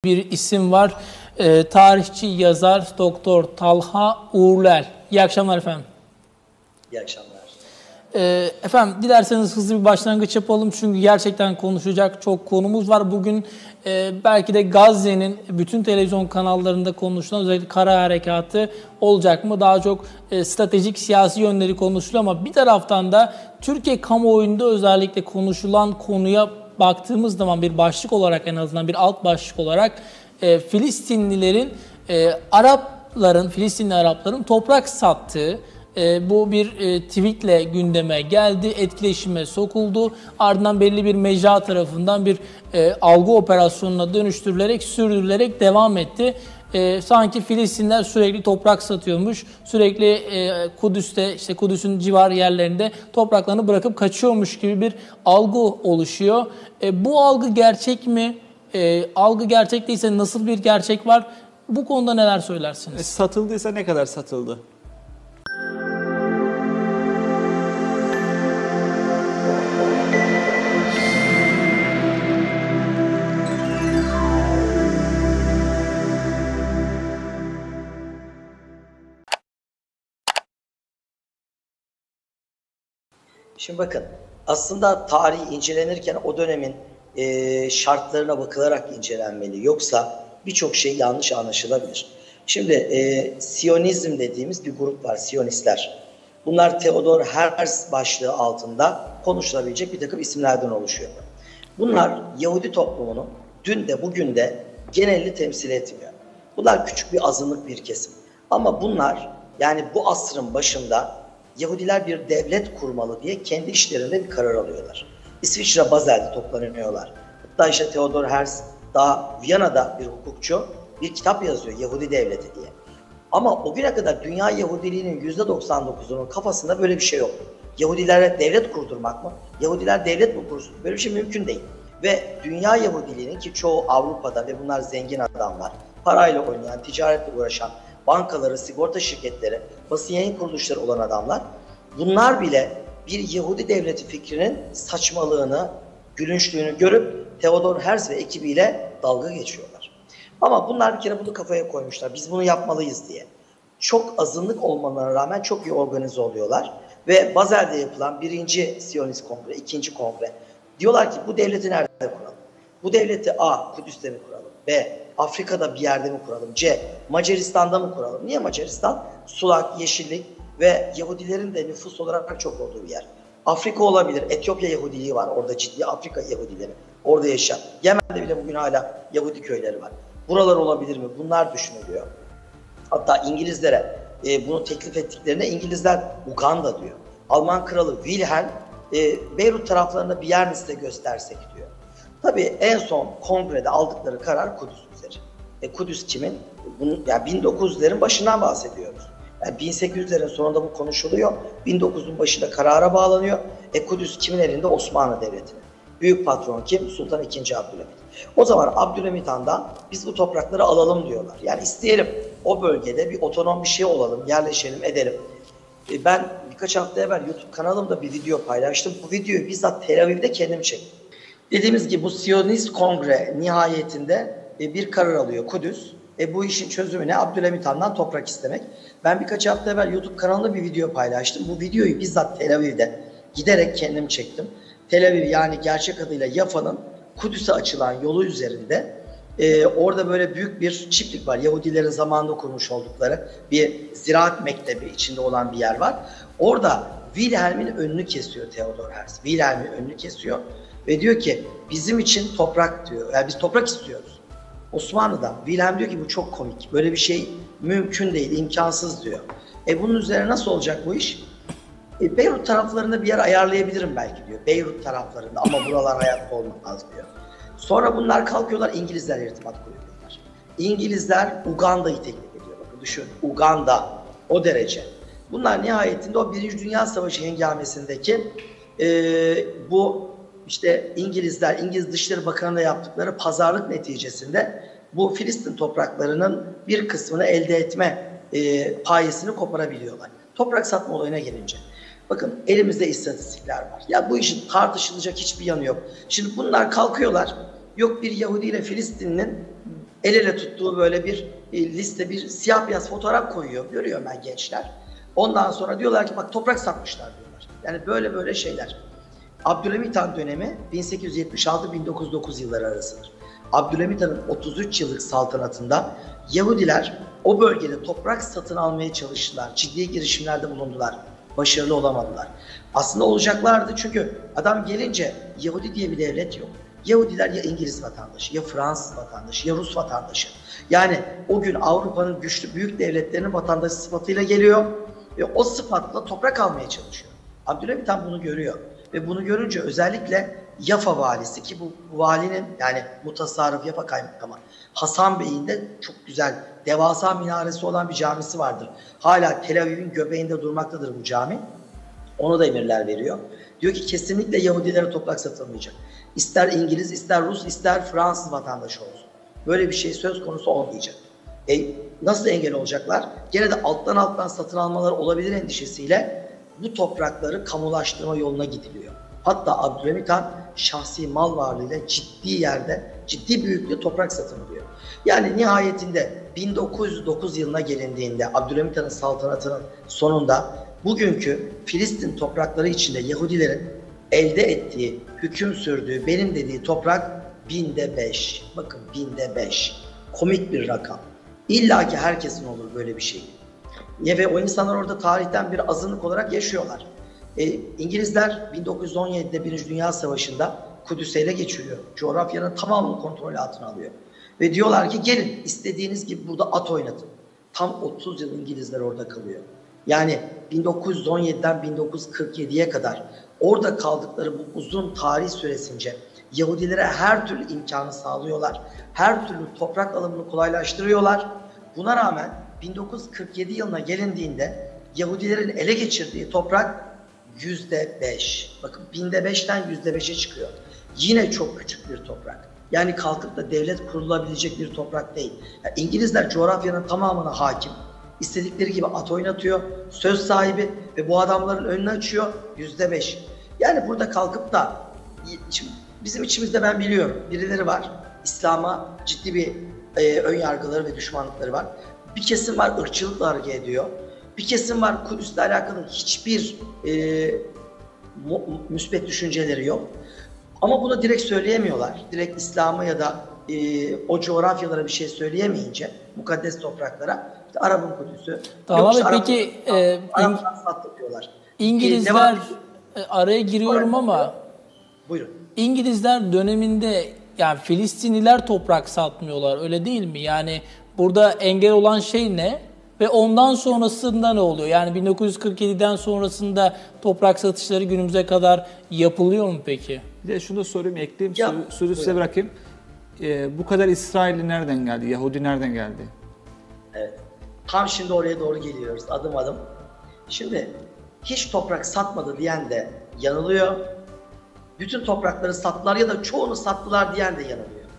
Bir isim var. Tarihçi, yazar, Doktor Talha Uğurluer. İyi akşamlar efendim. İyi akşamlar. Efendim dilerseniz hızlı bir başlangıç yapalım. Çünkü gerçekten konuşacak çok konumuz var. Bugün belki de Gazze'nin bütün televizyon kanallarında konuşulan özellikle kara harekatı olacak mı? Daha çok stratejik siyasi yönleri konuşuluyor ama bir taraftan da Türkiye kamuoyunda özellikle konuşulan konuya baktığımız zaman bir başlık olarak, en azından bir alt başlık olarak Filistinlilerin Filistinli Arapların toprak sattığı, bu bir tweetle gündeme geldi, etkileşime sokuldu. Ardından belli bir mecra tarafından bir algı operasyonuna dönüştürülerek, sürdürülerek devam etti. Sanki Filistinler sürekli toprak satıyormuş, sürekli Kudüs'te, işte Kudüs'ün civar yerlerinde topraklarını bırakıp kaçıyormuş gibi bir algı oluşuyor. Bu algı gerçek mi? Algı gerçek değilse nasıl bir gerçek var? Bu konuda neler söylersiniz? Satıldıysa ne kadar satıldı? Şimdi bakın, aslında tarih incelenirken o dönemin şartlarına bakılarak incelenmeli. Yoksa birçok şey yanlış anlaşılabilir. Şimdi Siyonizm dediğimiz bir grup var, Siyonistler. Bunlar Theodor Herzl başlığı altında konuşulabilecek bir takım isimlerden oluşuyor. Bunlar Yahudi toplumunu dün de bugün de genelini temsil etmiyor. Bunlar küçük bir azınlık bir kesim. Ama bunlar, yani bu asrın başında Yahudiler bir devlet kurmalı diye kendi işlerinde bir karar alıyorlar. İsviçre Basel'de toplanıyorlar. Hatta işte Theodor Herzl, daha Viyana'da bir hukukçu, bir kitap yazıyor, Yahudi Devleti diye. Ama o güne kadar dünya Yahudiliğinin %99'unun kafasında böyle bir şey yok. Yahudilere devlet kurdurmak mı? Yahudiler devlet mi kursun? Böyle bir şey mümkün değil. Ve dünya Yahudiliğinin, ki çoğu Avrupa'da ve bunlar zengin adamlar, parayla oynayan, ticaretle uğraşan, bankaları, sigorta şirketleri, basın yayın kuruluşları olan adamlar, bunlar bile bir Yahudi devleti fikrinin saçmalığını, gülünçlüğünü görüp Theodor Herzl ve ekibiyle dalga geçiyorlar. Ama bunlar bir kere bunu kafaya koymuşlar. Biz bunu yapmalıyız diye. Çok azınlık olmalarına rağmen çok iyi organize oluyorlar. Ve Basel'de yapılan 1. Siyonist Kongre, 2. Kongre. Diyorlar ki bu devleti nerede kuralım? Bu devleti A. Kudüs'te mi kuralım? B. Afrika'da bir yerde mi kuralım? C. Macaristan'da mı kuralım? Niye Macaristan? Sulak, yeşillik ve Yahudilerin de nüfus olarak çok olduğu bir yer. Afrika olabilir. Etiyopya Yahudiliği var. Orada ciddi Afrika Yahudileri. Orada yaşayan. Yemen'de bile bugün hala Yahudi köyleri var. Buralar olabilir mi? Bunlar düşünülüyor. Hatta İngilizlere bunu teklif ettiklerinde İngilizler Uganda diyor. Alman kralı Wilhelm Beyrut taraflarında bir yer mi size göstersek diyor. Tabii en son kongrede aldıkları karar Kudüs üzeri. Kudüs kimin? Yani 1900'lerin başından bahsediyoruz. Yani 1800'lerin sonunda bu konuşuluyor. 1900'ün başında karara bağlanıyor. Kudüs kimin elinde? Osmanlı Devleti'nin. Büyük patron kim? Sultan II. Abdülhamit. O zaman Abdülhamit Han'dan biz bu toprakları alalım diyorlar. Yani isteyelim o bölgede bir otonom bir şey olalım, yerleşelim, edelim. Ben birkaç hafta evvel YouTube kanalımda bir video paylaştım. Bu videoyu bizzat Tel Aviv'de kendim çektim. Dediğimiz gibi bu Siyonist Kongre nihayetinde bir karar alıyor Kudüs. Bu işin çözümü ne? Abdülhamit Han'dan toprak istemek. Ben birkaç hafta evvel YouTube kanalında bir video paylaştım. Bu videoyu bizzat Tel Aviv'de giderek kendim çektim. Tel Aviv, yani gerçek adıyla Yafa'nın Kudüs'e açılan yolu üzerinde orada böyle büyük bir çiftlik var. Yahudilerin zamanında kurmuş oldukları bir ziraat mektebi içinde olan bir yer var. Orada Wilhelm'in önünü kesiyor Theodor Herzl. Wilhelm'in önünü kesiyor ve diyor ki bizim için toprak diyor. Yani biz toprak istiyoruz. Osmanlı'dan. Wilhelm diyor ki bu çok komik. Böyle bir şey mümkün değil, imkansız diyor. Bunun üzerine nasıl olacak bu iş? Beyrut taraflarında bir yer ayarlayabilirim belki diyor. Beyrut taraflarında, ama buralar hayatta olmaz diyor. Sonra bunlar kalkıyorlar, İngilizler irtibat kuruyorlar. İngilizler Uganda'yı teklif ediyor. Bakın düşün, Uganda o derece. Bunlar nihayetinde o Birinci Dünya Savaşı hengamesindeki bu işte İngiliz Dışişleri Bakanı'na yaptıkları pazarlık neticesinde bu Filistin topraklarının bir kısmını elde etme payesini koparabiliyorlar. Toprak satma olayına gelince. Bakın elimizde istatistikler var. Ya bu işin tartışılacak hiçbir yanı yok. Şimdi bunlar kalkıyorlar. Yok bir Yahudi ile Filistin'in El ele tuttuğu böyle bir liste, bir siyah beyaz fotoğraf koyuyor. Görüyorum ben gençler. Ondan sonra diyorlar ki bak toprak satmışlar diyorlar. Yani böyle böyle şeyler. Abdülhamit Han dönemi 1876-1909 yılları arasıdır. Abdülhamit Han'ın 33 yıllık saltanatında Yahudiler o bölgede toprak satın almaya çalıştılar. Ciddi girişimlerde bulundular. Başarılı olamadılar. Aslında olacaklardı çünkü adam gelince Yahudi diye bir devlet yok. Yahudiler ya İngiliz vatandaşı, ya Fransız vatandaşı, ya Rus vatandaşı. Yani o gün Avrupa'nın güçlü büyük devletlerinin vatandaşı sıfatıyla geliyor ve o sıfatla toprak almaya çalışıyor. Abdülhamit Han bunu görüyor ve bunu görünce özellikle Yafa valisi, ki bu valinin yani mutasarrıf Yafa kaymakamı Hasan Bey'in de çok güzel devasa minaresi olan bir camisi vardır. Hala Tel Aviv'in göbeğinde durmaktadır bu cami. Ona da emirler veriyor. Diyor ki kesinlikle Yahudilere toprak satılmayacak. İster İngiliz, ister Rus, ister Fransız vatandaşı olsun. Böyle bir şey söz konusu olmayacak. Nasıl engel olacaklar? Gene de alttan satın almalar olabilir endişesiyle bu toprakları kamulaştırma yoluna gidiliyor. Hatta Abdülhamit Han şahsi mal varlığıyla ciddi yerde, ciddi büyüklüğü toprak satın alıyor. Yani nihayetinde 1909 yılına gelindiğinde Abdülhamit Han'ın saltanatının sonunda bugünkü Filistin toprakları içinde Yahudilerin elde ettiği, hüküm sürdüğü, benim dediği toprak 5. Bakın 5. Komik bir rakam. İlla ki herkesin olur böyle bir şey. Ve o insanlar orada tarihten bir azınlık olarak yaşıyorlar. İngilizler 1917'de Birinci Dünya Savaşı'nda Kudüs'ü ele geçiriyor. Coğrafyanın tamamını kontrol altına alıyor. Ve diyorlar ki gelin istediğiniz gibi burada at oynatın. Tam 30 yıl İngilizler orada kalıyor. Yani 1917'den 1947'ye kadar orada kaldıkları bu uzun tarih süresince Yahudilere her türlü imkanı sağlıyorlar. Her türlü toprak alımını kolaylaştırıyorlar. Buna rağmen 1947 yılına gelindiğinde Yahudilerin ele geçirdiği toprak %5. Bakın 5'ten %5'e çıkıyor. Yine çok küçük bir toprak. Yani kalkıp da devlet kurulabilecek bir toprak değil. Yani İngilizler coğrafyanın tamamına hakim. İstedikleri gibi at oynatıyor. Söz sahibi ve bu adamların önünü açıyor. %5. Yani burada kalkıp da bizim içimizde ben biliyorum birileri var. İslam'a ciddi bir ön yargıları ve düşmanlıkları var. Bir kesim var ırkçılıkla hareket ediyor. Bir kesim var Kudüs'le alakalı hiçbir müsbet düşünceleri yok. Ama bunu direkt söyleyemiyorlar. Direkt İslam'a ya da o coğrafyalara bir şey söyleyemeyince mukaddes topraklara işte Arap'ın Kudüs'ü. Tamam abi peki Arap'tan sattıkıyorlar. İngilizler araya giriyorum ama buyurun. İngilizler döneminde yani Filistinliler toprak satmıyorlar öyle değil mi? Yani burada engel olan şey ne? Ve ondan sonrasında ne oluyor? Yani 1947'den sonrasında toprak satışları günümüze kadar yapılıyor mu peki? Bir de şunu da sorayım, ekleyeyim, sözü size bırakayım. Bu kadar İsrailli nereden geldi? Yahudi nereden geldi? Evet. Tam şimdi oraya doğru geliyoruz adım adım. Şimdi hiç toprak satmadı diyen de yanılıyor. Bütün toprakları sattılar ya da çoğunu sattılar diyen de yanılıyor.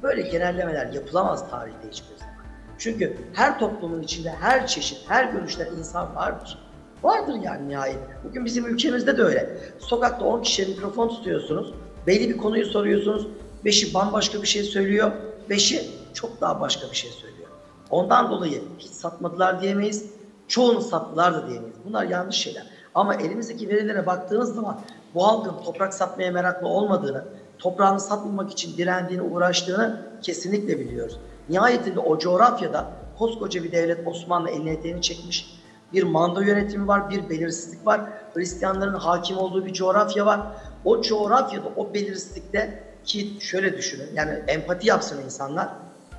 Böyle genellemeler yapılamaz tarihte hiçbir zaman. Çünkü her toplumun içinde her çeşit, her görüşten insan vardır. Vardır yani nihayet. Bugün bizim ülkemizde de öyle. Sokakta 10 kişiye mikrofon tutuyorsunuz. Belli bir konuyu soruyorsunuz. 5'i bambaşka bir şey söylüyor. 5'i çok daha başka bir şey söylüyor. Ondan dolayı hiç satmadılar diyemeyiz. Çoğunu sattılar da diyemeyiz. Bunlar yanlış şeyler. Ama elimizdeki verilere baktığınız zaman bu halkın toprak satmaya meraklı olmadığını, toprağını satmamak için direndiğini, uğraştığını kesinlikle biliyoruz. Nihayetinde o coğrafyada koskoca bir devlet Osmanlı eline eteğini çekmiş. Bir manda yönetimi var, bir belirsizlik var. Hristiyanların hakim olduğu bir coğrafya var. O coğrafyada, o belirsizlikte ki şöyle düşünün, yani empati yapsın insanlar.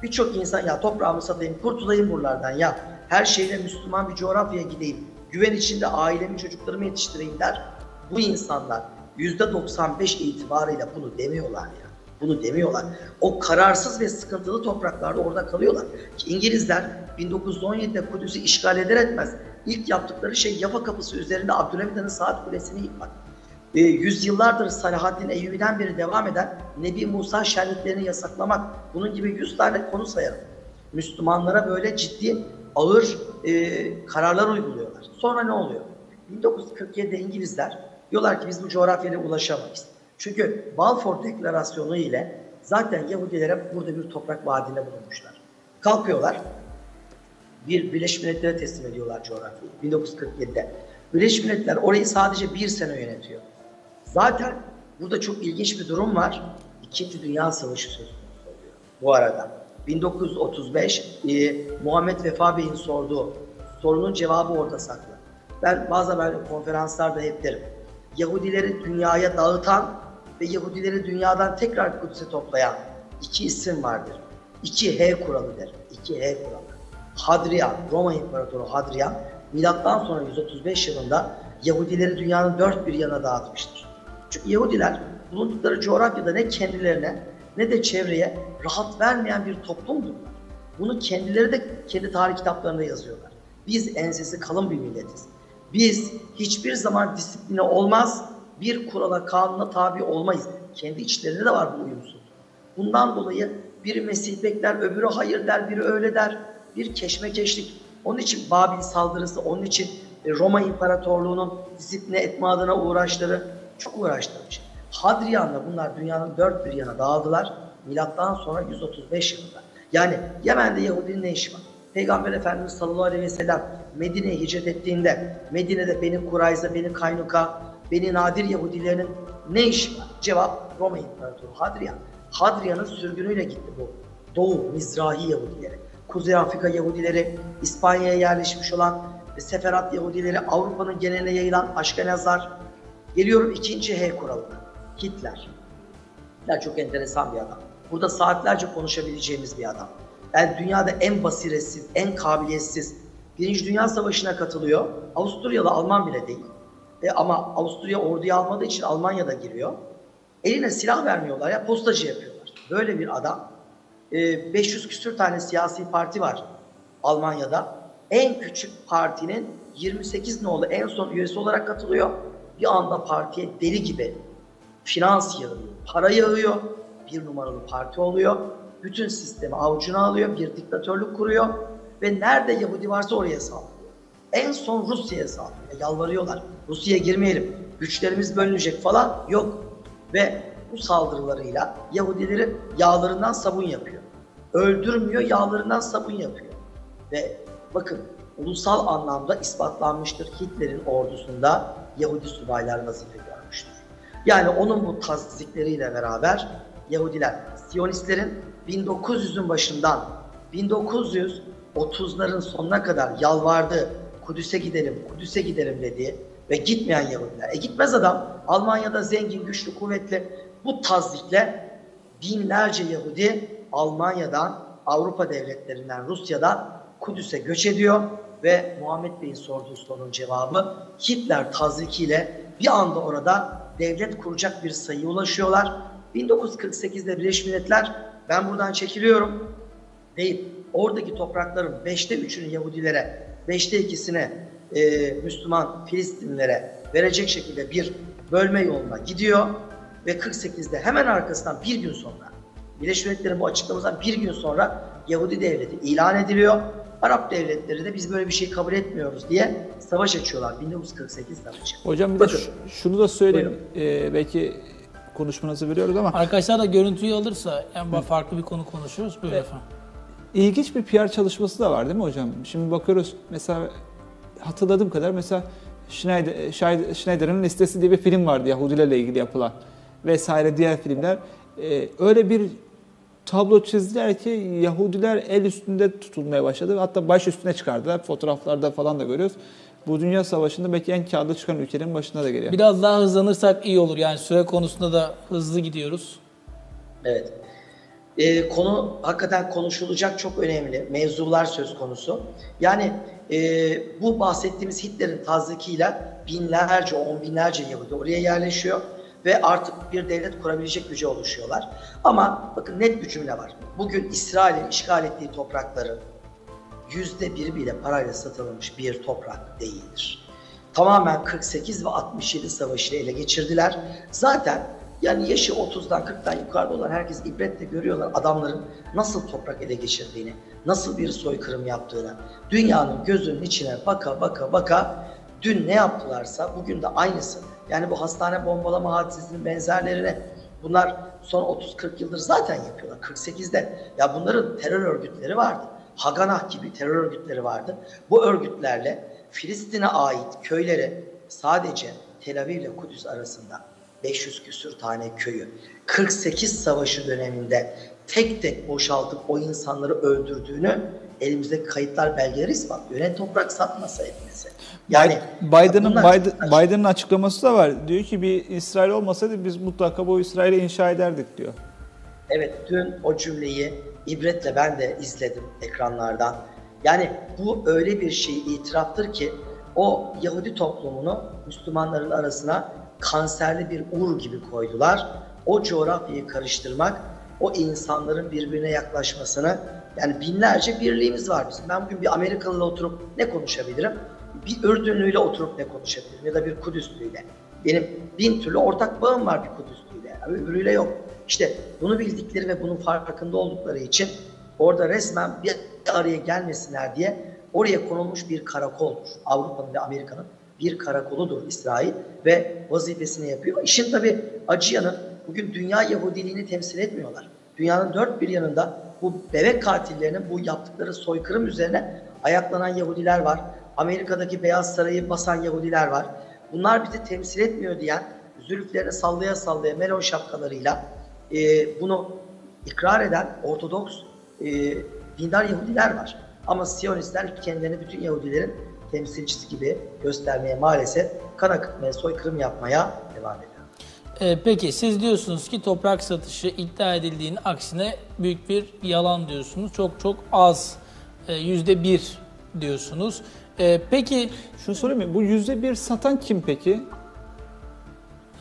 Birçok insan ya toprağımı satayım, kurtulayım buralardan ya her şeyle Müslüman bir coğrafyaya gideyim, güven içinde ailemi, çocuklarımı yetiştireyim der. Bu insanlar %95 itibarıyla bunu demiyorlar ya. Bunu demiyorlar. O kararsız ve sıkıntılı topraklarda orada kalıyorlar. Ki İngilizler 1917'de Kudüs'ü işgal eder etmez ilk yaptıkları şey Yafa Kapısı üzerinde Abdülhamit Han'ın saat kulesini yıkmak. Yüzyıllardır Salahaddin Eyyubi'den beri devam eden Nebi Musa şenliklerini yasaklamak. Bunun gibi 100 tane konu sayarım. Müslümanlara böyle ciddi ağır kararlar uyguluyorlar. Sonra ne oluyor? 1947'de İngilizler diyorlar ki biz bu coğrafyaya ulaşamayız. Çünkü Balfour Deklarasyonu ile Zaten Yahudilere burada bir toprak vaadinde bulunmuşlar. Kalkıyorlar, Birleşmiş Milletler'e teslim ediyorlar coğrafyayı 1947'de. Birleşmiş Milletler orayı sadece bir sene yönetiyor. Zaten burada çok ilginç bir durum var. İkinci Dünya Savaşı söz konusu oluyor bu arada. 1935 Muhammed Vefa Bey'in sorduğu sorunun cevabı orada saklı. Ben bazen konferanslarda hep derim. Yahudileri dünyaya dağıtan ve Yahudileri dünyadan tekrar Kudüs'e toplayan iki isim vardır. 2H kuralı der. 2H kuralı. Hadrian, Roma İmparatoru Hadrian, milattan sonra 135 yılında Yahudileri dünyanın dört bir yana dağıtmıştır. Çünkü Yahudiler bulundukları coğrafyada ne kendilerine ne de çevreye rahat vermeyen bir toplumdurlar. Bunu kendileri de kendi tarih kitaplarında yazıyorlar. Biz ensesi kalın bir milletiz. Biz hiçbir zaman disipline olmaz, bir kurala, kanuna tabi olmayız. Kendi içlerinde de var bu uyumsuzluk. Bundan dolayı biri Mesih bekler, öbürü hayır der, biri öyle der. Bir keşmekeşlik. Onun için Babil saldırısı, onun için Roma İmparatorluğu'nun disipline etme adına uğraşları çok uğraştırmış. Hadrian'la bunlar dünyanın dört bir yana dağıldılar. Milattan sonra 135 yılında. Yani Yemen'de Yahudinin ne işi var? Peygamber Efendimiz sallallahu aleyhi ve sellem Medine'ye hicret ettiğinde Medine'de Beni Kurayza, Beni Kaynuka, Beni Nadir Yahudilerinin ne işi var? Cevap Roma İmparatoru Hadrian. Hadrian'ın sürgünüyle gitti bu Doğu, Mizrahi Yahudileri. Kuzey Afrika Yahudileri, İspanya'ya yerleşmiş olan Seferat Yahudileri, Avrupa'nın geneline yayılan Aşkenazlar. Geliyorum ikinci H kuralına. Hitler. Hitler çok enteresan bir adam. Burada saatlerce konuşabileceğimiz bir adam. Yani dünyada en basiretsiz, en kabiliyetsiz. Birinci Dünya Savaşı'na katılıyor. Avusturyalı, Alman bile değil. Ama Avusturya orduyu almadığı için Almanya'da giriyor. Eline silah vermiyorlar ya, postacı yapıyorlar. Böyle bir adam. 500 küsür tane siyasi parti var Almanya'da. En küçük partinin 28 nolu en son üyesi olarak katılıyor. Bir anda partiye deli gibi finans yağıyor, para yağıyor. Bir numaralı parti oluyor. Bütün sistemi avucuna alıyor, bir diktatörlük kuruyor ve nerede Yahudi varsa oraya saldırıyor. En son Rusya'ya saldırıyor. Yalvarıyorlar. Rusya'ya girmeyelim, güçlerimiz bölünecek falan. Yok. Ve bu saldırılarıyla Yahudileri yağlarından sabun yapıyor. Öldürmüyor, yağlarından sabun yapıyor. Ve bakın ulusal anlamda ispatlanmıştır. Hitler'in ordusunda Yahudi subaylar vazife görmüştür. Yani onun bu tasdikleriyle beraber Yahudiler, Siyonistlerin 1900'ün başından 1930'ların sonuna kadar yalvardığı, Kudüs'e gidelim, Kudüs'e gidelim dediği ve gitmeyen Yahudiler. Gitmez adam, Almanya'da zengin, güçlü, kuvvetli. Bu tasdikle binlerce Yahudi Almanya'dan, Avrupa devletlerinden, Rusya'dan Kudüs'e göç ediyor ve Muhammed Bey'in sorduğu sorunun cevabı Hitler tazdikiyle bir anda orada devlet kuracak bir sayıya ulaşıyorlar. 1948'de Birleşmiş Milletler ben buradan çekiliyorum deyip oradaki toprakların 5'te 3'ünü Yahudilere, 5'te 2'sine Müslüman Filistinlilere verecek şekilde bir bölme yoluna gidiyor ve 48'de hemen arkasından bir gün sonra Birleşmiş Milletler'in bu açıklamasından bir gün sonra Yahudi devleti ilan ediliyor. Arap devletleri de biz böyle bir şey kabul etmiyoruz diye savaş açıyorlar. 1948 savaşı. Hocam bir de şunu da söyleyeyim. Belki konuşmanızı veriyoruz ama. Arkadaşlar da görüntüyü alırsa yani farklı bir konu konuşuyoruz. Böyle efendim. İlginç bir PR çalışması da var değil mi hocam? Şimdi bakıyoruz mesela hatırladığım kadar mesela Schneider'in Listesi diye bir film vardı Yahudilerle ilgili yapılan vesaire diğer filmler. Öyle bir tablo çizdiler ki Yahudiler el üstünde tutulmaya başladı. Hatta baş üstüne çıkardılar. Fotoğraflarda falan da görüyoruz. Bu Dünya Savaşı'nda belki en kârlı çıkan ülkelerin başına da geliyor. Biraz daha hızlanırsak iyi olur. Yani süre konusunda da hızlı gidiyoruz. Evet. Konu hakikaten konuşulacak çok önemli. Mevzular söz konusu. Yani bu bahsettiğimiz Hitler'in tazdikiyle binlerce, on binlerce Yahudi oraya yerleşiyor. Ve artık bir devlet kurabilecek güce oluşuyorlar. Ama bakın net bir cümle var. Bugün İsrail'in işgal ettiği toprakların %1 bile parayla satılmış bir toprak değildir. Tamamen 48 ve 67 savaşıyla ele geçirdiler. Zaten yani yaşı 30'dan 40'tan yukarıda olan herkes ibretle görüyorlar adamların nasıl toprak ele geçirdiğini, nasıl bir soykırım yaptığını. Dünyanın gözünün içine baka baka dün ne yaptılarsa bugün de aynısı. Yani bu hastane bombalama hadisesinin benzerlerine bunlar son 30-40 yıldır zaten yapıyorlar. 48'de. Ya bunların terör örgütleri vardı. Haganah gibi terör örgütleri vardı. Bu örgütlerle Filistin'e ait köyleri sadece Tel Aviv ile Kudüs arasında 500 küsür tane köyü 48 savaşı döneminde tek tek boşaltıp o insanları öldürdüğünü elimizdeki kayıtlar, belgeleri ispatlıyor. Yani toprak satmasaydı mesela. Yani Biden'ın açıklaması da var. Diyor ki bir İsrail olmasaydı biz mutlaka bu İsrail'i inşa ederdik diyor. Evet, dün o cümleyi ibretle ben de izledim ekranlardan. Yani bu öyle bir şey, itiraftır ki o Yahudi toplumunu Müslümanların arasına kanserli bir ur gibi koydular. O coğrafyayı karıştırmak, o insanların birbirine yaklaşmasını, yani binlerce birliğimiz var bizim. Ben bugün bir Amerikalı'yla oturup ne konuşabilirim? Bir Ürdünlüyle oturup ne konuşabilirim? Ya da bir Kudüslüyle. Benim 1000 türlü ortak bağım var bir Kudüslüyle. Yani öbürüyle yok. İşte bunu bildikleri ve bunun farkında oldukları için orada resmen bir araya gelmesinler diye oraya konulmuş bir karakoldur. Avrupa'nın ve Amerika'nın bir karakoludur İsrail ve vazifesini yapıyor. İşin tabii acı yanı, bugün dünya Yahudiliğini temsil etmiyorlar. Dünyanın dört bir yanında bu bebek katillerinin bu yaptıkları soykırım üzerine ayaklanan Yahudiler var. Amerika'daki Beyaz Sarayı basan Yahudiler var. Bunlar bizi temsil etmiyor diyen, zülüflerini sallaya sallaya melon şapkalarıyla bunu ikrar eden Ortodoks dindar Yahudiler var. Ama Siyonistler kendilerini bütün Yahudilerin temsilcisi gibi göstermeye, maalesef kan akıtmaya, soykırım yapmaya devam ediyor. Peki siz diyorsunuz ki toprak satışı iddia edildiğinin aksine büyük bir yalan diyorsunuz. Çok çok az, %1 diyorsunuz. Peki şunu sorayım mı? Bu %1 satan kim peki?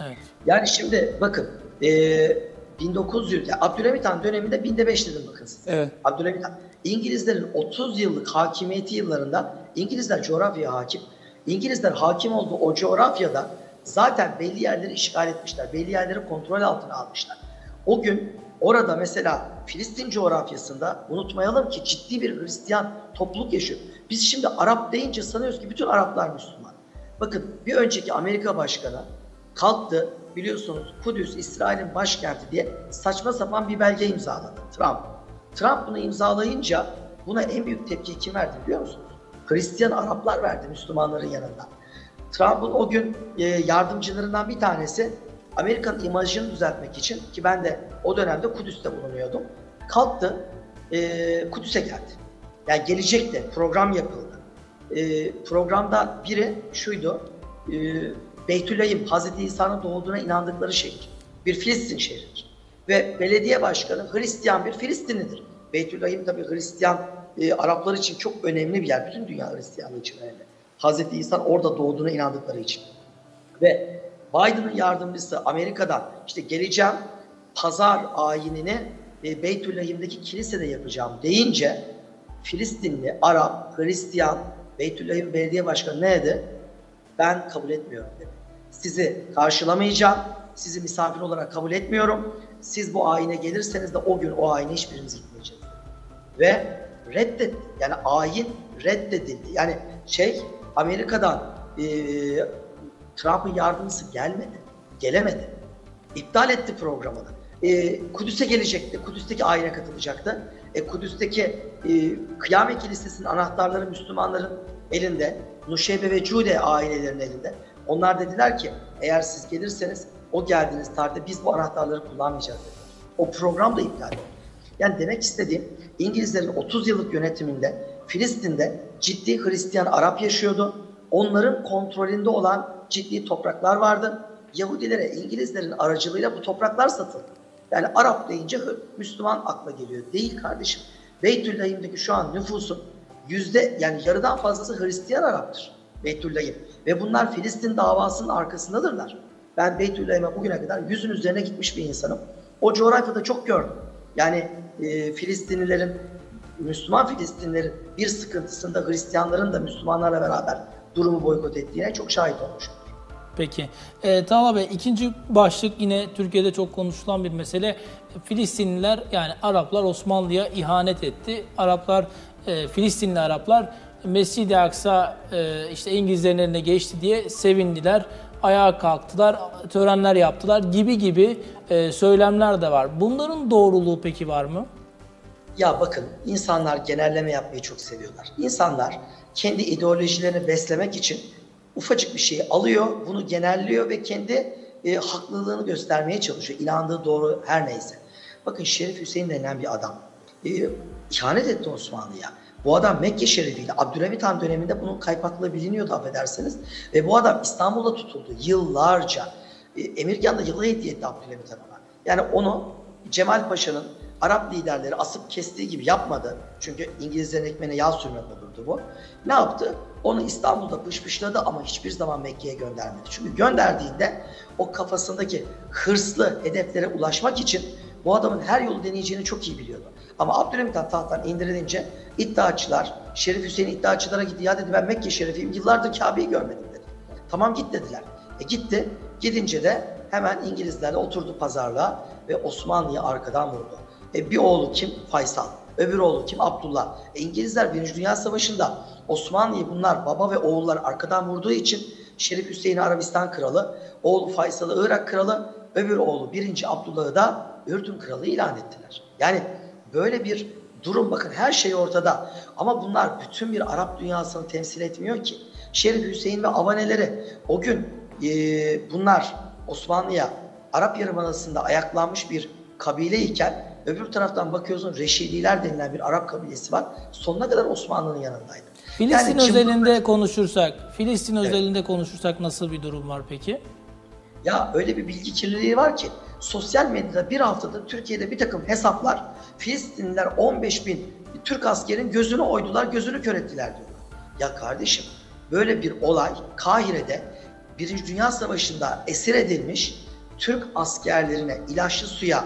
Evet. Yani şimdi bakın 1900, yani Abdülhamit Han döneminde binde 5 dedim bakın siz. Evet. Abdülhamit Han. İngilizlerin 30 yıllık hakimiyeti yıllarında İngilizler coğrafyaya hakim. İngilizler hakim olduğu o coğrafyada zaten belli yerleri işgal etmişler. Belli yerleri kontrol altına almışlar. O gün orada mesela Filistin coğrafyasında unutmayalım ki ciddi bir Hristiyan topluluk yaşıyor. Biz şimdi Arap deyince sanıyoruz ki bütün Araplar Müslüman. Bakın bir önceki Amerika Başkanı kalktı, biliyorsunuz Kudüs İsrail'in başkenti diye saçma sapan bir belge imzaladı. Trump bunu imzalayınca buna en büyük tepkiyi kim verdi biliyor musunuz? Hristiyan Araplar verdi Müslümanların yanında. Trump'ın o gün yardımcılarından bir tanesi Amerika'nın imajını düzeltmek için, ki ben de o dönemde Kudüs'te bulunuyordum, kalktı Kudüs'e geldi. Yani gelecekti, program yapıldı. Programda biri şuydu, Beytüllahim, Hazreti İsa'nın doğduğuna inandıkları şehir. Bir Filistin şehridir. Ve belediye başkanı Hristiyan bir Filistinlidir. Beytüllahim tabii Hristiyan Araplar için çok önemli bir yer. Bütün dünya Hristiyanlığı için önemli. Hazreti İsa orada doğduğuna inandıkları için. Ve Biden'ın yardımcısı Amerika'dan işte geleceğim pazar ayinini Beytüllahim'deki kilisede yapacağım deyince Filistinli, Arap, Hristiyan, Beytüllahim belediye başkanı ne dedi? Ben kabul etmiyorum dedi. Sizi karşılamayacağım, sizi misafir olarak kabul etmiyorum. Siz bu ayine gelirseniz de o gün o ayine hiçbirimiz gitmeyeceğiz. Ve reddetti. Yani ayin reddedildi. Yani Amerika'dan Trump'ın yardımcısı gelemedi. İptal etti programını. Kudüs'e gelecekti. Kudüs'teki ayine katılacaktı. Kudüs'teki Kıyamet Kilisesi'nin anahtarları Müslümanların elinde. Nuşeybe ve Cude ailelerinin elinde. Onlar dediler ki eğer siz gelirseniz o geldiğiniz tarihte biz bu anahtarları kullanmayacağız dediler. O program da iptal oldu. Yani demek istediğim, İngilizlerin 30 yıllık yönetiminde Filistin'de ciddi Hristiyan Arap yaşıyordu. Onların kontrolünde olan ciddi topraklar vardı. Yahudilere İngilizlerin aracılığıyla bu topraklar satıldı. Yani Arap deyince Müslüman akla geliyor. Değil kardeşim. Beytüllahim'deki şu an nüfusun yani yarıdan fazlası Hristiyan Arap'tır Beytüllahim. Ve bunlar Filistin davasının arkasındadırlar. Ben Beytüllahim'e bugüne kadar 100'ün üzerine gitmiş bir insanım. O coğrafyada çok gördüm. Yani Filistinlilerin, Müslüman Filistinlilerin bir sıkıntısında Hristiyanların da Müslümanlarla beraber durumu boykot ettiğine çok şahit olmuşum. Peki. Talha Bey, ikinci başlık yine Türkiye'de çok konuşulan bir mesele. Filistinliler, yani Araplar Osmanlı'ya ihanet etti. Filistinli Araplar Mescid-i Aksa işte İngilizlerin eline geçti diye sevindiler. ayağa kalktılar, törenler yaptılar gibi söylemler de var. Bunların doğruluğu peki var mı? Ya bakın, insanlar genelleme yapmayı çok seviyorlar. İnsanlar kendi ideolojilerini beslemek için ufacık bir şeyi alıyor, bunu genelliyor ve kendi haklılığını göstermeye çalışıyor. İnandığı doğru her neyse. Bakın, Şerif Hüseyin denilen bir adam ihanet etti Osmanlı'ya. Bu adam Mekke Şerifi'yle Abdülhamit Han döneminde bunun kaypaklığı biliniyordu, affedersiniz. Ve bu adam İstanbul'da tutuldu yıllarca. Emirgan'da yılı hediye etti Abdülhamit Han'a. Yani onu Cemal Paşa'nın Arap liderleri asıp kestiği gibi yapmadı. Çünkü İngilizlerin ekmeğine yağ sürmek olurdu bu. Ne yaptı? Onu İstanbul'da pışpışladı ama hiçbir zaman Mekke'ye göndermedi. Çünkü gönderdiğinde o kafasındaki hırslı hedeflere ulaşmak için bu adamın her yolu deneyeceğini çok iyi biliyordu. Ama Abdülhamit Han tahttan indirilince iddiaçılar, Şerif Hüseyin iddiaçılara gitti. Ya dedi, ben Mekke Şerifiyim, yıllardır Kabe'yi görmedim dedi. Tamam, git dediler. Gitti. Gidince de hemen İngilizlerle oturdu pazarlığa ve Osmanlı'yı arkadan vurdu. Bir oğlu kim? Faysal. Öbür oğlu kim? Abdullah. İngilizler 1. Dünya Savaşı'nda Osmanlı'yı bunlar baba ve oğullar arkadan vurduğu için Şerif Hüseyin'i Arabistan kralı, oğlu Faysal'ı Irak kralı, öbür oğlu 1. Abdullah'ı da Ürdün kralı ilan ettiler. Yani böyle bir durum, bakın her şey ortada. Ama bunlar bütün bir Arap dünyasını temsil etmiyor ki. Şerif Hüseyin ve avaneleri o gün bunlar Osmanlı'ya Arap Yarımadası'nda ayaklanmış bir kabile iken öbür taraftan bakıyorsun Reşidiler denilen bir Arap kabilesi var. Sonuna kadar Osmanlı'nın yanındaydı. Filistin özelinde konuşursak nasıl bir durum var peki? Ya öyle bir bilgi kirliliği var ki sosyal medyada bir haftada Türkiye'de bir takım hesaplar Filistinliler 15.000 Türk askerin gözünü oydular, gözünü kör ettiler diyorlar. Ya kardeşim, böyle bir olay Kahire'de 1. Dünya Savaşı'nda esir edilmiş Türk askerlerine ilaçlı suya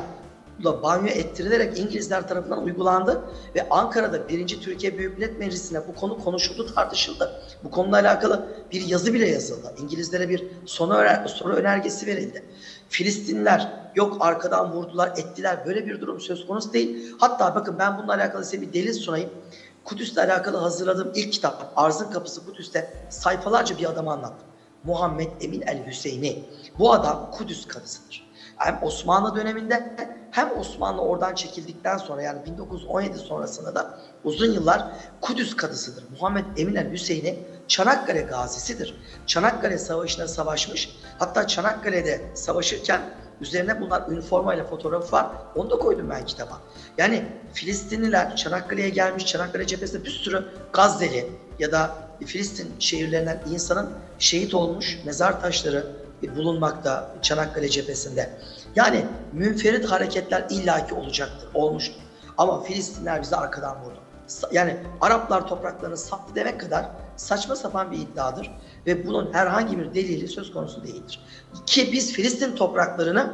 banyo ettirilerek İngilizler tarafından uygulandı ve Ankara'da 1. Türkiye Büyük Millet Meclisi'ne bu konu konuşuldu, tartışıldı. Bu konuyla alakalı bir yazı bile yazıldı. İngilizlere bir soru önergesi verildi. Filistinliler yok arkadan vurdular, ettiler, böyle bir durum söz konusu değil. Hatta bakın, ben bununla alakalı size bir delil sunayım. Kudüs'le alakalı hazırladığım ilk kitap Arzın Kapısı Kudüs'te sayfalarca bir adamı anlattım. Muhammed Emin el-Hüseyni. Bu adam Kudüs kadısıdır. Hem Osmanlı döneminde hem Osmanlı oradan çekildikten sonra, yani 1917 sonrasında da uzun yıllar Kudüs kadısıdır. Muhammed Emin el-Hüseyni Çanakkale gazisidir. Çanakkale Savaşı'na savaşmış. Hatta Çanakkale'de savaşırken üzerine bunlar üniformayla fotoğrafı var. Onu da koydum ben kitaba. Yani Filistinliler Çanakkale'ye gelmiş. Çanakkale cephesinde bir sürü Gazze'li ya da Filistin şehirlerinden insanın şehit olmuş mezar taşları bulunmakta Çanakkale cephesinde. Yani münferit hareketler illaki olacaktır, olmuştur. Ama Filistinler bizi arkadan vurdu. Yani Araplar topraklarını sattı demek kadar saçma sapan bir iddiadır. Ve bunun herhangi bir delili söz konusu değildir. Ki biz Filistin topraklarını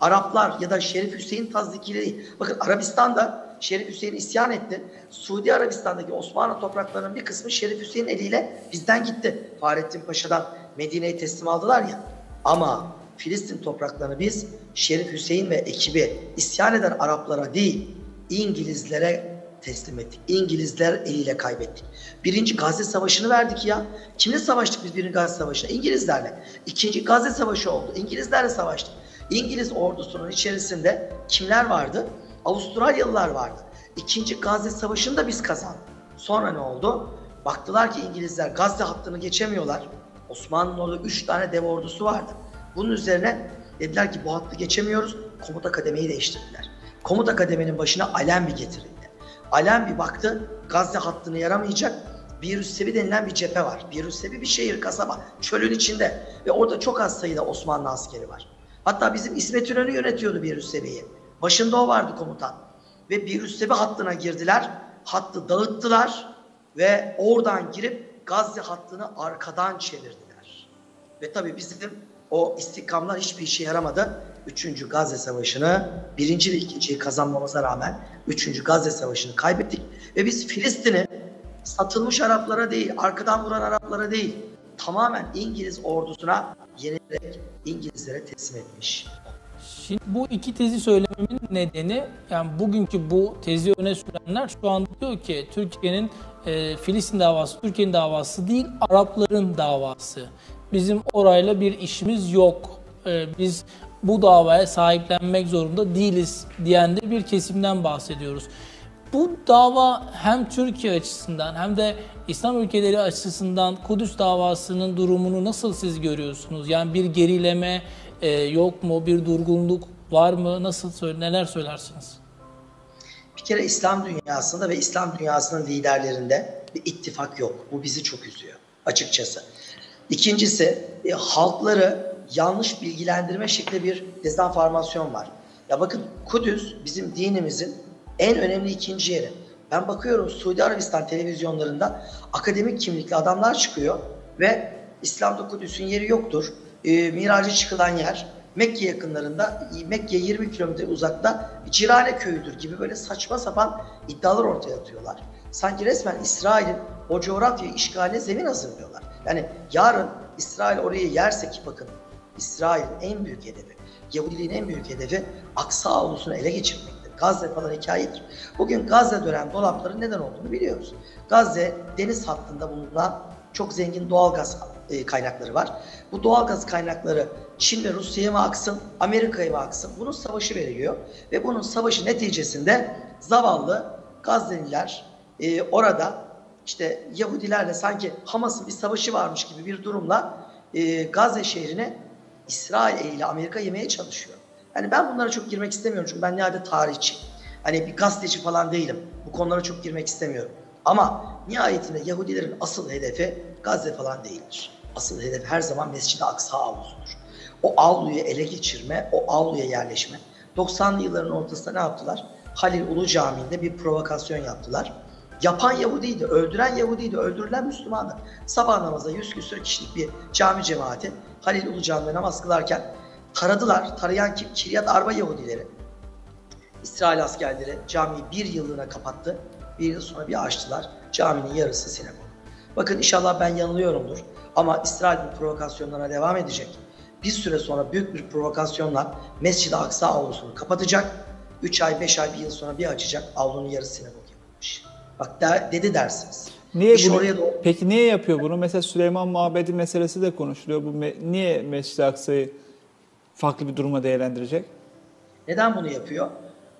Araplar ya da Şerif Hüseyin tazdikiyle değil. Bakın, Arabistan'da Şerif Hüseyin isyan etti. Suudi Arabistan'daki Osmanlı topraklarının bir kısmı Şerif Hüseyin eliyle bizden gitti. Fahrettin Paşa'dan Medine'yi teslim aldılar ya. Ama Filistin topraklarını biz Şerif Hüseyin ve ekibi isyan eden Araplara değil, İngilizlere teslim ettik. İngilizler eliyle kaybettik. 1. Gazze Savaşı'nı verdik ya. Kimle savaştık biz 1. Gazze Savaşı'na? İngilizlerle. 2. Gazze Savaşı oldu. İngilizlerle savaştık. İngiliz ordusunun içerisinde kimler vardı? Avustralyalılar vardı. 2. Gazze Savaşı'nı da biz kazandık. Sonra ne oldu? Baktılar ki İngilizler Gazze hattını geçemiyorlar. Osmanlı'nın orada 3 tane dev ordusu vardı. Bunun üzerine dediler ki bu hattı geçemiyoruz. Komuta kademeyi değiştirdiler. Komuta kademenin başına Alembi getirildi. Alembi baktı Gazze hattını yaramayacak. Birüssevi denilen bir cephe var. Birüssevi bir şehir, kasaba, çölün içinde. Ve orada çok az sayıda Osmanlı askeri var. Hatta bizim İsmet İnönü yönetiyordu Birüssevi'yi. Başında o vardı komutan. Ve Birüssevi hattına girdiler. Hattı dağıttılar. Ve oradan girip Gazze hattını arkadan çevirdiler. Ve tabii bizim o istikamlar hiçbir işe yaramadı. 3. Gazze Savaşı'nı 1. ve 2.'yi kazanmamıza rağmen 3. Gazze Savaşı'nı kaybettik. Ve biz Filistin'i satılmış Araplara değil, arkadan vuran Araplara değil, tamamen İngiliz ordusuna yenilerek İngilizlere teslim etmiş. Şimdi bu iki tezi söylememin nedeni, yani bugünkü bu tezi öne sürenler şu anda diyor ki Türkiye'nin Filistin davası Türkiye'nin davası değil, Arapların davası. bizim orayla bir işimiz yok. Biz bu davaya sahiplenmek zorunda değiliz diyen de bir kesimden bahsediyoruz. Bu dava hem Türkiye açısından hem de İslam ülkeleri açısından Kudüs davasının durumunu nasıl siz görüyorsunuz? Yani bir gerileme yok mu? Bir durgunluk var mı? Neler söylersiniz? Bir kere İslam dünyasında ve İslam dünyasının liderlerinde bir ittifak yok. Bu bizi çok üzüyor açıkçası. İkincisi halkları yanlış bilgilendirme şeklinde bir dezenformasyon var. Ya bakın, Kudüs bizim dinimizin en önemli ikinci yeri. Ben bakıyorum Suudi Arabistan televizyonlarında akademik kimlikli adamlar çıkıyor ve İslam'da Kudüs'ün yeri yoktur. Miraca çıkılan yer Mekke yakınlarında, Mekke 20 kilometre uzakta Cirane köyüdür gibi böyle saçma sapan iddialar ortaya atıyorlar. Sanki resmen İsrail'in o coğrafyayı işgaline zemin hazırlıyorlar. Yani yarın İsrail orayı yerse, ki bakın İsrail'in en büyük hedefi, Yahudiliğin en büyük hedefi Aksa avlusunu ele geçirmektir. Gazze falan hikayedir. Bugün Gazze dönen dolapların neden olduğunu biliyoruz. Gazze deniz hattında bulunan çok zengin doğalgaz kaynakları var. Bu doğalgaz kaynakları Çin ve Rusya'ya mı aksın, Amerika'ya mı aksın? Bunun savaşı veriliyor ve bunun savaşı neticesinde zavallı Gazze'liler orada işte Yahudilerle sanki Hamas'ın bir savaşı varmış gibi bir durumla Gazze şehrine İsrail ile Amerika yemeye çalışıyor. Yani ben bunlara çok girmek istemiyorum çünkü ben nihayet tarihçi. Hani bir gazeteci falan değilim. Bu konulara çok girmek istemiyorum. Ama nihayetinde Yahudilerin asıl hedefi Gazze falan değildir. Asıl hedef her zaman Mescid-i Aksa avlusudur. O avluyu ele geçirme, o avluya yerleşme. 90'lı yılların ortasında ne yaptılar? Halil Ulu Camii'nde bir provokasyon yaptılar. Yapan Yahudiydi, öldüren Yahudiydi, öldürülen Müslümandı. Sabah namazda 100 küsur kişilik bir cami cemaati Halil Ulu Camii'de namaz kılarken taradılar. Tarayan kim? Kiryat Arba Yahudileri. İsrail askerleri camiyi bir yıllığına kapattı. Bir yıl sonra bir açtılar. Caminin yarısı sinagog. Bakın inşallah ben yanılıyorumdur. Ama İsrail bu provokasyonlarına devam edecek. Bir süre sonra büyük bir provokasyonla Mescid-i Aksa avlusunu kapatacak. 3 ay, 5 ay, bir yıl sonra bir açacak. Avlunun yarısı sinagog yapılmış. Bak dedi dersiniz. Peki niye yapıyor bunu? Mesela Süleyman Mabedi meselesi de konuşuluyor. Niye Mescid-i Aksa'yı farklı bir duruma değerlendirecek? Neden bunu yapıyor?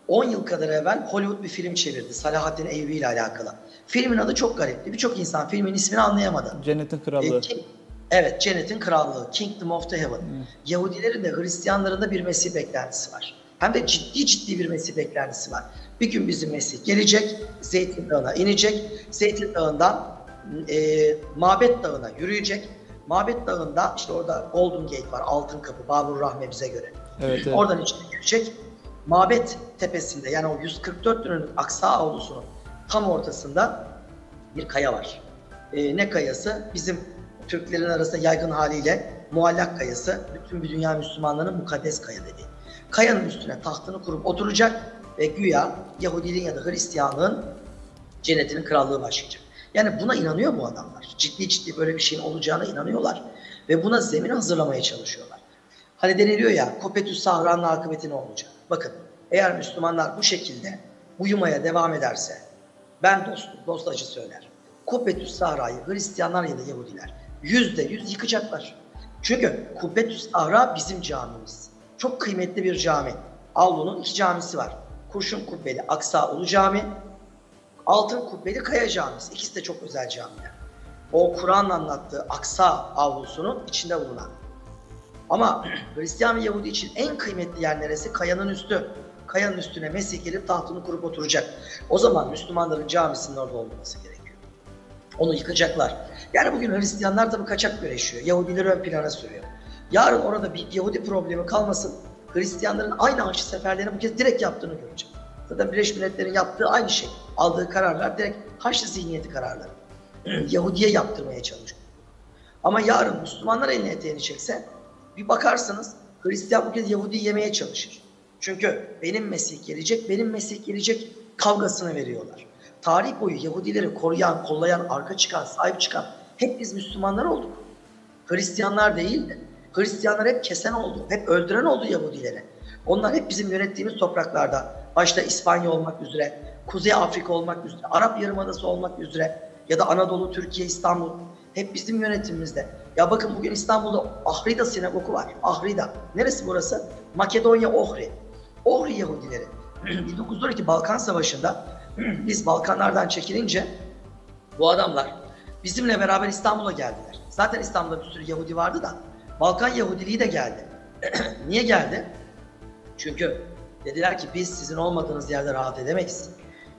10 yıl kadar evvel Hollywood bir film çevirdi Salahaddin Eyyubi ile alakalı. Filmin adı çok garipti. Birçok insan filmin ismini anlayamadı. Cennetin Krallığı. Evet, Cennetin Krallığı. Kingdom of the Heaven. Yahudilerin de Hristiyanların da bir Mesih beklentisi var. Hem de ciddi bir Mesih beklentisi var. Bir gün bizim Mesih gelecek, Zeytin Dağı'na inecek. Zeytin Dağı'ndan Mabet Dağı'na yürüyecek. Mabet Dağı'nda işte orada Golden Gate var, Altın Kapı, Babur Rahme bize göre. Evet. Oradan içeri girecek. Mabet tepesinde, yani o 144 dönümlük Aksa avlusunun tam ortasında bir kaya var. Ne kayası? Bizim Türklerin arasında yaygın haliyle Muallak kayası, bütün bir dünya Müslümanlarının mukaddes kaya dediği. Kayanın üstüne tahtını kurup oturacak ve güya Yahudiliğin ya da Hristiyanlığın cennetinin krallığı başlayacak. Yani buna inanıyor bu adamlar. Ciddi böyle bir şeyin olacağına inanıyorlar. Ve buna zemin hazırlamaya çalışıyorlar. Hani deniliyor ya, Kopetüs Sahra'nın akıbeti ne olacak? Bakın, eğer Müslümanlar bu şekilde uyumaya devam ederse, ben dost acı söyler. Kopetüs Sahra'yı Hristiyanlar ya da Yahudiler %100 yıkacaklar. Çünkü Kopetüs Sahra bizim camimiz. Çok kıymetli bir cami. Avlu'nun 2 camisi var. Kurşun Kubbeli Aksa Ulu Cami, Altın Kubbeli Kaya Camisi. İkisi de çok özel camiler. O Kur'an'ın anlattığı Aksa avlusunun içinde bulunan. Ama Hristiyan ve Yahudi için en kıymetli yer neresi? Kayanın üstü. Kayanın üstüne Mesih gelip tahtını kurup oturacak. O zaman Müslümanların camisinin orada olması gerekiyor. Onu yıkacaklar. Yani bugün Hristiyanlar tabii kaçak güreşiyor. Yahudileri ön plana sürüyor. Yarın orada bir Yahudi problemi kalmasın. Hristiyanların aynı Haçlı seferlerini bu kez direkt yaptığını göreceğiz. Zaten Birleşmiş Milletler'in yaptığı aynı şey. Aldığı kararlar direkt Haçlı zihniyeti kararları. Yahudi'ye yaptırmaya çalışıyor. Ama yarın Müslümanlar eline eteğini çekse bir bakarsınız Hristiyan bu kez Yahudi yemeye çalışır. Çünkü benim Mesih gelecek kavgasını veriyorlar. Tarih boyu Yahudileri koruyan, kollayan, arka çıkan, sahip çıkan hep biz Müslümanlar olduk. Hristiyanlar değildi. Hristiyanlar hep kesen oldu, hep öldüren oldu Yahudileri. Onlar hep bizim yönettiğimiz topraklarda, başta İspanya olmak üzere, Kuzey Afrika olmak üzere, Arap Yarımadası olmak üzere ya da Anadolu, Türkiye, İstanbul, hep bizim yönetimimizde. Ya bakın bugün İstanbul'da Ahrida sinagogu var. Ahrida. Neresi burası? Makedonya Ohri. Ohri Yahudileri. 1912 Balkan Savaşı'nda biz Balkanlardan çekilince bu adamlar bizimle beraber İstanbul'a geldiler. Zaten İstanbul'da bir sürü Yahudi vardı da Balkan Yahudiliği de geldi. Niye geldi? Çünkü dediler ki biz sizin olmadığınız yerde rahat edemeyiz.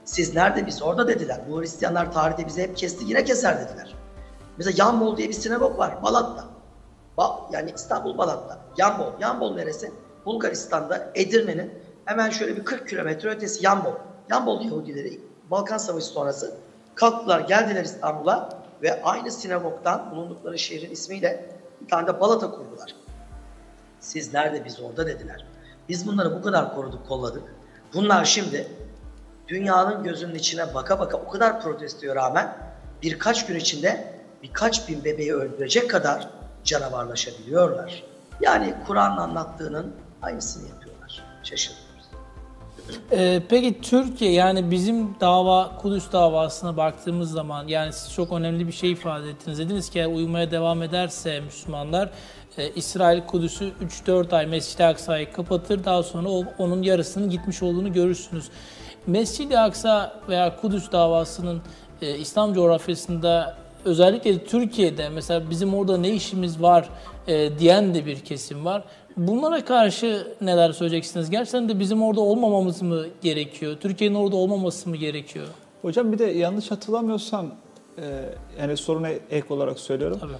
Siz nerede biz orada dediler. Bu Hristiyanlar tarihte bizi hep kesti yine keser dediler. Mesela Yambol diye bir sinagog var Balat'ta. Yani İstanbul Balat'ta. Yambol. Yambol neresi? Bulgaristan'da Edirne'nin hemen şöyle bir 40 kilometre ötesi Yambol. Yambol Yahudileri Balkan Savaşı sonrası kalktılar geldiler İstanbul'a ve aynı sinagogdan bulundukları şehrin ismiyle bir tane de Balat'a kurdular. Siz nerede biz orada dediler. Biz bunları bu kadar koruduk kolladık. Bunlar şimdi dünyanın gözünün içine baka baka o kadar protestoya rağmen birkaç gün içinde birkaç bin bebeği öldürecek kadar canavarlaşabiliyorlar. Yani Kur'an'ın anlattığının aynısını yapıyorlar. Şaşırıyoruz. Peki Türkiye, yani bizim Kudüs davasına baktığımız zaman, yani siz çok önemli bir şey ifade ettiniz. Dediniz ki uyumaya devam ederse Müslümanlar İsrail Kudüs'ü 3-4 ay Mescid-i Aksa'yı kapatır, daha sonra onun yarısının gitmiş olduğunu görürsünüz. Mescid-i Aksa veya Kudüs davasının İslam coğrafyasında, özellikle Türkiye'de mesela bizim orada ne işimiz var diyen de bir kesim var. Bunlara karşı neler söyleyeceksiniz? Gerçekten de bizim orada olmamamız mı gerekiyor? Türkiye'nin orada olmaması mı gerekiyor? Hocam bir de yanlış hatırlamıyorsam, yani soruna ek olarak söylüyorum. Tabii.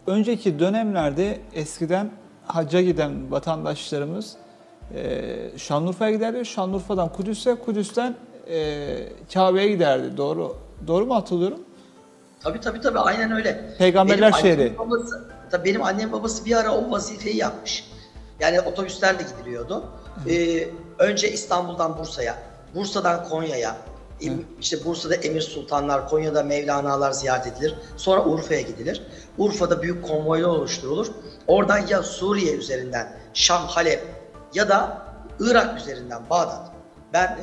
Önceki dönemlerde eskiden hacca giden vatandaşlarımız Şanlıurfa'ya giderdi. Şanlıurfa'dan Kudüs'e, Kudüs'ten Kabe'ye giderdi. Doğru mu hatırlıyorum? Tabii aynen öyle. Peygamberler şehri. Benim annem babası bir ara o vazifeyi yapmış. Yani otobüslerle gidiliyordu. Önce İstanbul'dan Bursa'ya, Bursa'dan Konya'ya, işte Bursa'da Emir Sultanlar, Konya'da Mevlana'lar ziyaret edilir. Sonra Urfa'ya gidilir. Urfa'da büyük konvoylar oluşturulur. Oradan ya Suriye üzerinden Şam, Halep ya da Irak üzerinden Bağdat. Ben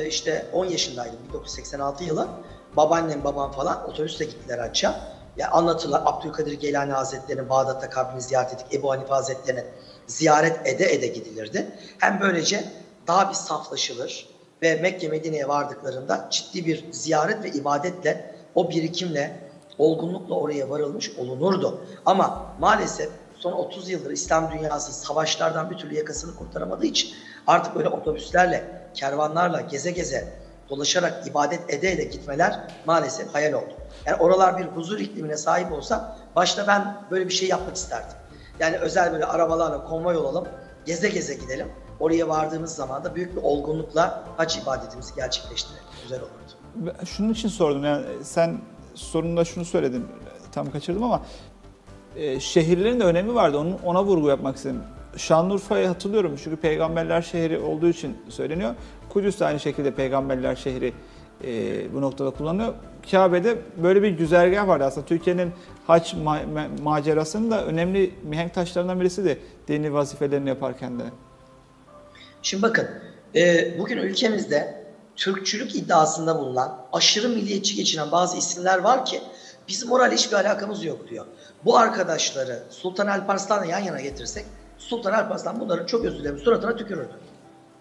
işte 10 yaşındaydım 1986 yılı. Babaannem, babam falan otobüsle gittiler hacca. Ya anlatırlar, Abdülkadir Geylani Hazretleri'nin Bağdat'ta kabrini ziyaret ettik, Ebu Hanife Hazretleri'ni ziyaret ede gidilirdi. Hem böylece daha bir saflaşılır ve Mekke Medine'ye vardıklarında ciddi bir ziyaret ve ibadetle, o birikimle, olgunlukla oraya varılmış olunurdu. Ama maalesef son 30 yıldır İslam dünyası savaşlardan bir türlü yakasını kurtaramadığı için artık böyle otobüslerle, kervanlarla geze geze, dolaşarak ibadet ede gitmeler maalesef hayal oldu. Yani oralar bir huzur iklimine sahip olsa başta ben böyle bir şey yapmak isterdim. Yani özel böyle arabalarla konvoy olalım, geze geze gidelim. Oraya vardığımız zaman da büyük bir olgunlukla hac ibadetimizi gerçekleştirelim. Güzel olurdu. Şunun için sordum, yani sen sorununda şunu söyledin, tam kaçırdım ama şehirlerin de önemi vardı, ona vurgu yapmak istedim. Şanlıurfa'yı hatırlıyorum çünkü peygamberler şehri olduğu için söyleniyor. Kudüs de aynı şekilde peygamberler şehri bu noktada kullanılıyor. Kabe'de böyle bir güzergah vardı aslında. Türkiye'nin hac macerasının da önemli mihenk taşlarından birisi de dini vazifelerini yaparken de. Şimdi bakın, bugün ülkemizde Türkçülük iddiasında bulunan, aşırı milliyetçi geçinen bazı isimler var ki bizim orayla hiçbir alakamız yok diyor. Bu arkadaşları Sultan Alparslan'la yan yana getirsek, Sultan Alparslan bunların, çok özür dilerim, suratına tükürürdü.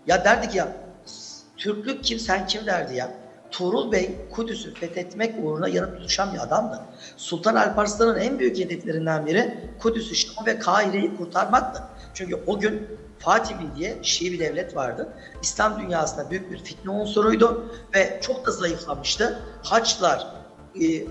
Ya derdik ya, Türklük kim, sen kim derdi ya. Tuğrul Bey Kudüs'ü fethetmek uğruna yanıp tutuşan bir adamdı. Sultan Alparslan'ın en büyük hedeflerinden biri Kudüs'ü, Şam ve Kahire'yi kurtarmaktı. Çünkü o gün Fatimi diye Şii bir devlet vardı. İslam dünyasında büyük bir fitne unsuruydu ve çok da zayıflamıştı. Haçlılar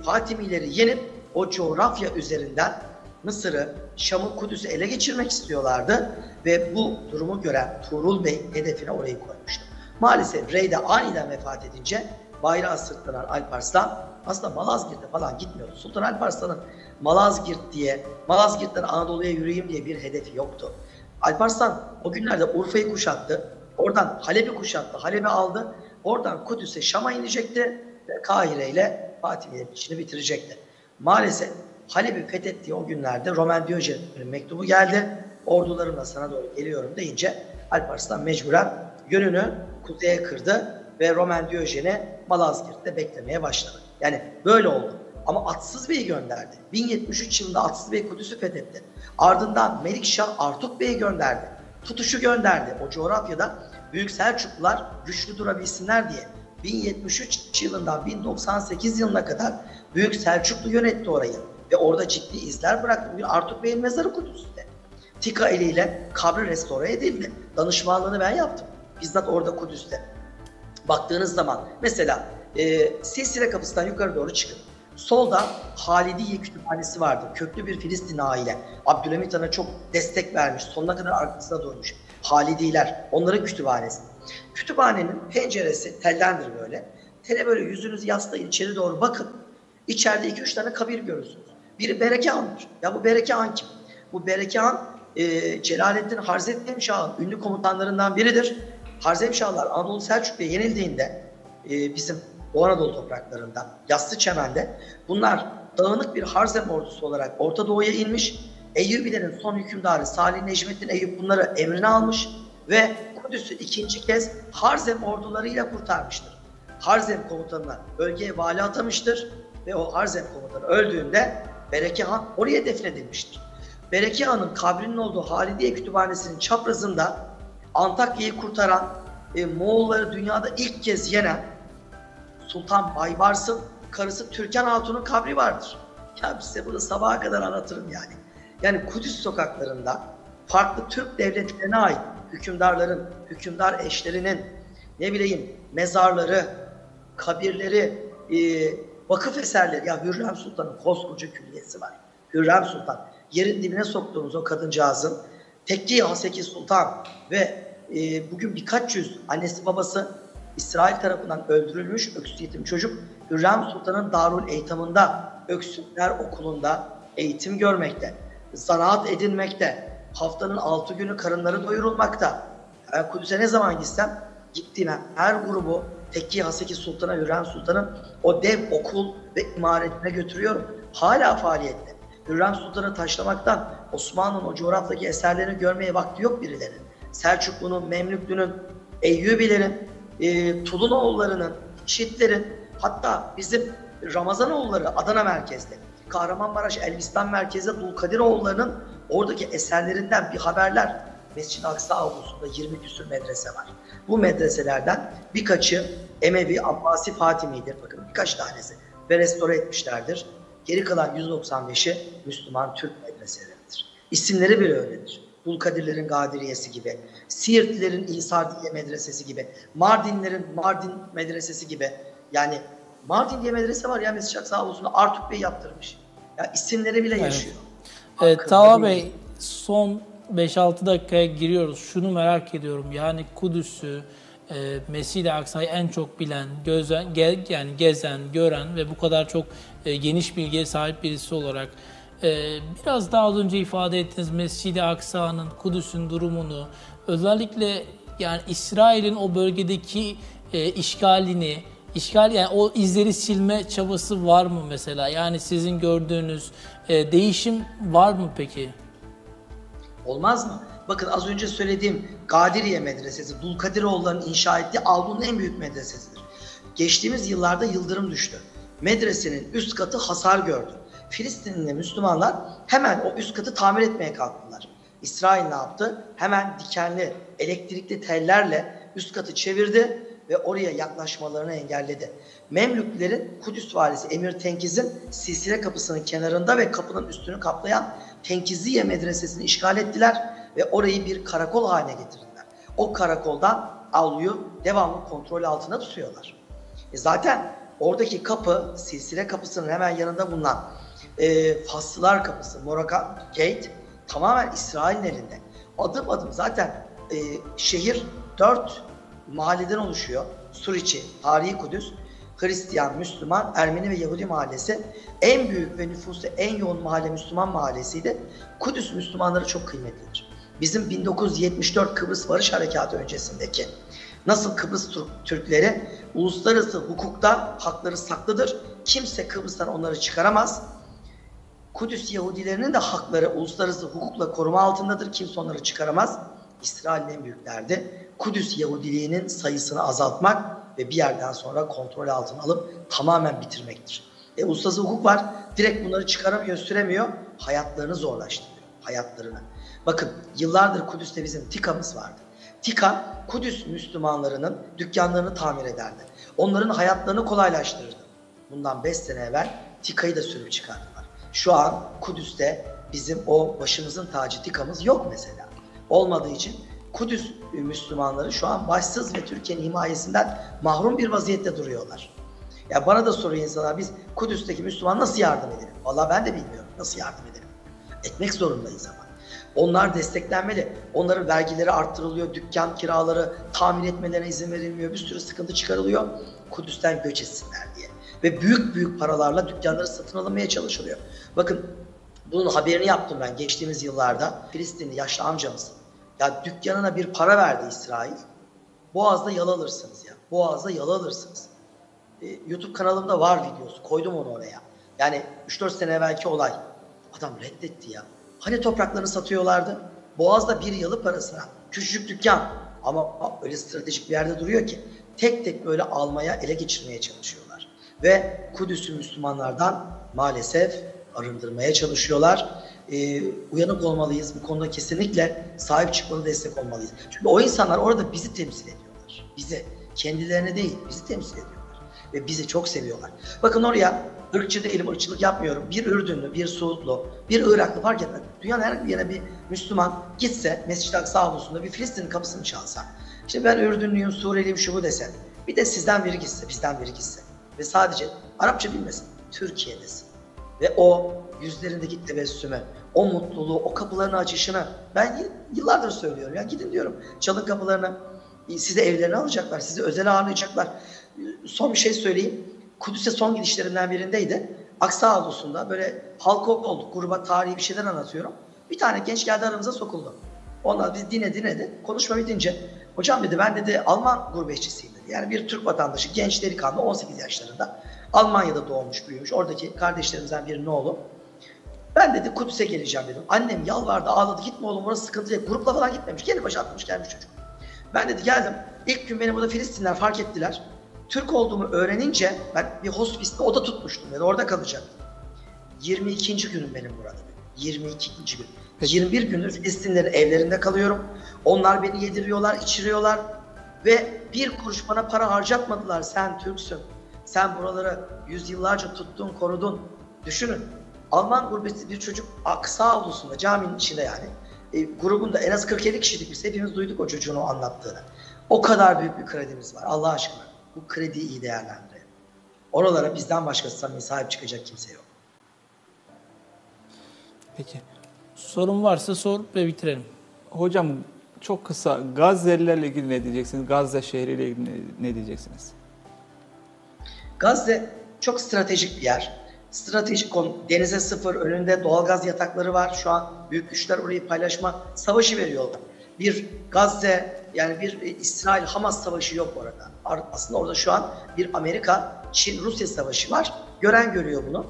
Fatimileri yenip o coğrafya üzerinden Mısır'ı, Şam'ı, Kudüs'ü ele geçirmek istiyorlardı ve bu durumu gören Tuğrul Bey hedefine orayı koymuştu. Maalesef Rey'de aniden vefat edince bayrağı sırtlanan Alparslan aslında Malazgirt'e falan gitmiyordu. Sultan Alparslan'ın Malazgirt'ten Anadolu'ya yürüyeyim diye bir hedefi yoktu. Alparslan o günlerde Urfa'yı kuşattı. Oradan Halep'i kuşattı. Halep'i aldı. Oradan Kudüs'e, Şam'a inecekti ve Kahire ile Fatimiye işini bitirecekti. Maalesef Halep'i fethettiği o günlerde Roman Diyojen'in mektubu geldi. Ordularımla sana doğru geliyorum deyince Alparslan mecburen yönünü kuzeye kırdı ve Roman Diyojen'i Malazgirt'te beklemeye başladı. Yani böyle oldu. ama Atsız Bey'i gönderdi. 1073 yılında Atsız Bey Kudüs'ü fethetti. Ardından Melikşah Artuk Bey'i gönderdi. Tutuş'u gönderdi. O coğrafyada Büyük Selçuklular güçlü durabilsinler diye 1073 yılından 1098 yılına kadar Büyük Selçuklu yönetti orayı. Ve orada ciddi izler bıraktı. Bugün Artuk Bey'in mezarı Kudüs'te. Tika eliyle kabri restore edildi. Danışmanlığını ben yaptım. Bizzat orada Kudüs'te. Baktığınız zaman mesela Silsile Kapısı'ndan yukarı doğru çıkın. Solda Halidiye Kütüphanesi vardı. Köklü bir Filistin aile. Abdülhamit Han'a çok destek vermiş. Sonuna kadar arkasında durmuş. Halidiler. Onların kütüphanesi. Kütüphanenin penceresi teldendir böyle. Tele böyle yüzünüzü yaslayın, içeri doğru bakın. İçeride 2-3 tane kabir görürsünüz. Biri Berekehan'dır. Ya bu Berekehan kim? Bu Berekehan Celaleddin Harzemşah'ın ünlü komutanlarından biridir. Harzemşahlar Anadolu Selçuklu'ya yenildiğinde bizim Doğu Anadolu topraklarında, Yassıçemen'de bunlar dağınık bir Harzem ordusu olarak Orta Doğu'ya inmiş. Eyyubilerin son hükümdarı Salih Necmettin Eyüp bunları emrine almış ve Kudüs'ü ikinci kez Harzem ordularıyla kurtarmıştır. Harzem komutanına bölgeye vali atamıştır ve o Harzem komutanı öldüğünde Berekehan oraya defnedilmiştir. Berekehan'ın kabrinin olduğu Halidiye Kütüphanesi'nin çaprazında Antakya'yı kurtaran, Moğolları dünyada ilk kez yenen Sultan Baybars'ın karısı Türkan Hatun'un kabri vardır. Ya size bunu sabaha kadar anlatırım yani. Yani Kudüs sokaklarında farklı Türk devletlerine ait hükümdarların, hükümdar eşlerinin ne bileyim mezarları, kabirleri, vakıf eserleri. Ya Hürrem Sultan'ın koskoca külliyesi var. Hürrem Sultan. Yerin dibine soktuğumuz o kadıncağızın Tekki Haseki Sultan ve bugün birkaç yüz annesi babası İsrail tarafından öldürülmüş öksüz yetim çocuk Hürrem Sultan'ın Darul Eytam'ında Öksüzler Okulu'nda eğitim görmekte, zanaat edinmekte, haftanın 6 günü karınları doyurulmakta. Ben Kudüs'e ne zaman gitsem gittiğim her grubu Tekki Haseki Sultan'a, Hürrem Sultan'ın o dev okul ve imaretine götürüyorum. Hala faaliyette. Hürrem Sultan'ı taşlamaktan Osmanlı'nın o coğrafyadaki eserlerini görmeye vakti yok birilerinin. Selçuklu'nun, Memlüklü'nün, Eyyubilerin, Tulunoğulları'nın, Şitlerin, hatta bizim Ramazanoğulları Adana merkezde, Kahramanmaraş Elbistan merkezde Dulkadiroğulları'nın oradaki eserlerinden bir haberler. Mescid-i Aksa avlusunda 20 küsur medrese var. Bu medreselerden birkaçı Emevi, Abbasi, Fatimi'dir. Bakın birkaç tanesi ve restore etmişlerdir. Geri kalan 195'i Müslüman Türk medreseleridir. İsimleri bile öyledir. Dulkadirlerin Gadiriyesi gibi, Siirtlilerin İsardiye Medresesi gibi, Mardinlerin Mardin Medresesi gibi. Yani Mardin diye medrese var ya Mescid-i Aksa avlusunda Artuk Bey yaptırmış. Ya isimleri bile yaşıyor. Talha Bey, son 5-6 dakikaya giriyoruz. Şunu merak ediyorum. Yani Kudüs'ü, Mescid-i Aksa'yı en çok bilen, yani gezen, gören ve bu kadar çok geniş bilgiye sahip birisi olarak biraz daha az önce ifade ettiğiniz Mescid-i Aksa'nın, Kudüs'ün durumunu, özellikle yani İsrail'in o bölgedeki işgalini, yani o izleri silme çabası var mı mesela? Yani sizin gördüğünüz değişim var mı peki? Olmaz mı? Bakın az önce söylediğim Gadiriye Medresesi, Dulkadiroğulları'nın inşa ettiği Avlu'nun en büyük medresesidir. Geçtiğimiz yıllarda yıldırım düştü. Medresenin üst katı hasar gördü. Filistinli Müslümanlar hemen o üst katı tamir etmeye kalktılar. İsrail ne yaptı? Hemen dikenli, elektrikli tellerle üst katı çevirdi ve oraya yaklaşmalarını engelledi. Memlüklerin Kudüs valisi Emir Tenkiz'in Silsile Kapısı'nın kenarında ve kapının üstünü kaplayan Tenkiziye Medresesi'ni işgal ettiler ve orayı bir karakol haline getirdiler. O karakoldan avluyu devamlı kontrol altında tutuyorlar. Zaten oradaki kapı, Silsile Kapısı'nın hemen yanında bulunan Faslılar Kapısı, Moraka Gate tamamen İsrail'in elinde. Adım adım zaten şehir 4 mahalleden oluşuyor. Suriçi, Tarihi Kudüs, Hristiyan, Müslüman, Ermeni ve Yahudi mahallesi. En büyük ve nüfusu en yoğun mahalle Müslüman mahallesiydi. Kudüs Müslümanları çok kıymetlidir. Bizim 1974 Kıbrıs Barış Harekatı öncesindeki nasıl Kıbrıs Türkleri uluslararası hukukta hakları saklıdır. Kimse Kıbrıs'tan onları çıkaramaz. Kudüs Yahudilerinin de hakları uluslararası hukukla koruma altındadır. Kimse onları çıkaramaz. İsrail'in en büyük derdi Kudüs Yahudiliğinin sayısını azaltmak ve bir yerden sonra kontrol altına alıp tamamen bitirmektir. Uluslararası hukuk var. Direkt bunları çıkaramıyor, süremiyor. Hayatlarını zorlaştırıyor. Hayatlarını. Bakın yıllardır Kudüs'te bizim TİKA'mız vardı. TİKA, Kudüs Müslümanlarının dükkanlarını tamir ederdi. Onların hayatlarını kolaylaştırırdı. Bundan 5 sene evvel TİKA'yı da sürüp çıkardılar. Şu an Kudüs'te bizim o başımızın tacı TİKA'mız yok mesela. Olmadığı için Kudüs Müslümanları şu an başsız ve Türkiye'nin himayesinden mahrum bir vaziyette duruyorlar. Ya bana da soruyor insanlar, biz Kudüs'teki Müslüman nasıl yardım edelim? Vallahi ben de bilmiyorum nasıl yardım edelim. Etmek zorundayız ama. Onlar desteklenmeli. Onların vergileri arttırılıyor, dükkan kiraları tamir etmelerine izin verilmiyor, bir sürü sıkıntı çıkarılıyor. Kudüs'ten göç etsinler diye. Ve büyük büyük paralarla dükkanları satın alınmaya çalışılıyor. Bakın bunun haberini yaptım ben geçtiğimiz yıllarda. Filistinli yaşlı amcamız. Ya dükkanına bir para verdi İsrail. Boğaz'da yalı alırsınız ya. Boğaz'da yalı alırsınız. YouTube kanalımda var videosu. Koydum onu oraya. Yani 3-4 sene evvelki olay. Adam reddetti ya. Hani topraklarını satıyorlardı? Boğaz'da bir yalı parasına. Küçücük dükkan. Ama öyle stratejik bir yerde duruyor ki tek tek böyle almaya, ele geçirmeye çalışıyorlar. Ve Kudüs'ü Müslümanlardan maalesef arındırmaya çalışıyorlar. Uyanık olmalıyız. Bu konuda kesinlikle sahip çıkmalı, destek olmalıyız. Çünkü o insanlar orada bizi temsil ediyorlar. Bizi, kendilerini değil, bizi temsil ediyorlar. Ve bizi çok seviyorlar. Bakın oraya ırkçı değilim, ırkçılık yapmıyorum. Bir Ürdünlü, bir Suudlu, bir Iraklı fark etmez. Dünyanın her bir yerine bir Müslüman gitse Mescid-i Aksa avlusunda bir Filistin'in kapısını çalsa. İşte ben Ürdünlüyüm, Suriyeliyim, şu bu dese. Bir de sizden biri gitse, bizden biri gitse. Ve sadece Arapça bilmesin, Türkiye'desin. Ve o yüzlerindeki tebessümü, o mutluluğu, o kapıların açışını ben yıllardır söylüyorum. Ya gidin diyorum, çalın kapılarını, size evlerini alacaklar, sizi özel ağırlayacaklar. Son bir şey söyleyeyim. Kudüs'e son gidişlerimden birindeydi. Aksa avlusunda böyle halka olduk, gruba tarihi bir şeyler anlatıyorum. Bir tane genç geldi aramıza sokuldu. Onlar biz dinledi. Konuşma bitince, hocam dedi ben dedi Alman gurbetçisiyim dedi. Yani bir Türk vatandaşı, genç delikanlı 18 yaşlarında. Almanya'da doğmuş, büyümüş. Oradaki kardeşlerimizden birinin oğlu. Ben dedi Kudüs'e geleceğim dedim. Annem yalvardı, ağladı. Gitme oğlum orası sıkıntı değil. Grupla falan gitmemiş. Kendi başına atmış gelmiş çocuk. Ben dedi geldim. İlk gün beni burada Filistinler fark ettiler. Türk olduğumu öğrenince ben bir hospiste oda tutmuştum. Yani orada kalacaktım. 22. günüm benim burada. 22. gün. 21 gündür Filistinlerin evlerinde kalıyorum. Onlar beni yediriyorlar, içiriyorlar. Ve bir kuruş bana para harcatmadılar. Sen Türksün. Sen buraları yüzyıllarca tuttun, korudun. Düşünün. Alman gurbetçi bir çocuk Aksa avlusunda, caminin içinde yani. Grubunda en az 40-50 kişilik biz hepimiz duyduk o çocuğun o anlattığını. O kadar büyük bir kredimiz var Allah aşkına. Bu krediyi iyi değerlendirelim. Oralara bizden başkası samimi sahip çıkacak kimse yok. Peki. Sorun varsa sor ve bitirelim. Hocam çok kısa Gazze'lilerle ilgili ne diyeceksiniz? Gazze şehriyle ilgili ne diyeceksiniz? Gazze çok stratejik bir yer. Stratejik konu. Denize sıfır, önünde doğalgaz yatakları var. Şu an büyük güçler orayı paylaşma savaşı veriyorlar. Bir Gazze, yani bir İsrail-Hamas savaşı yok orada. Aslında orada şu an bir Amerika-Çin-Rusya savaşı var. Gören görüyor bunu.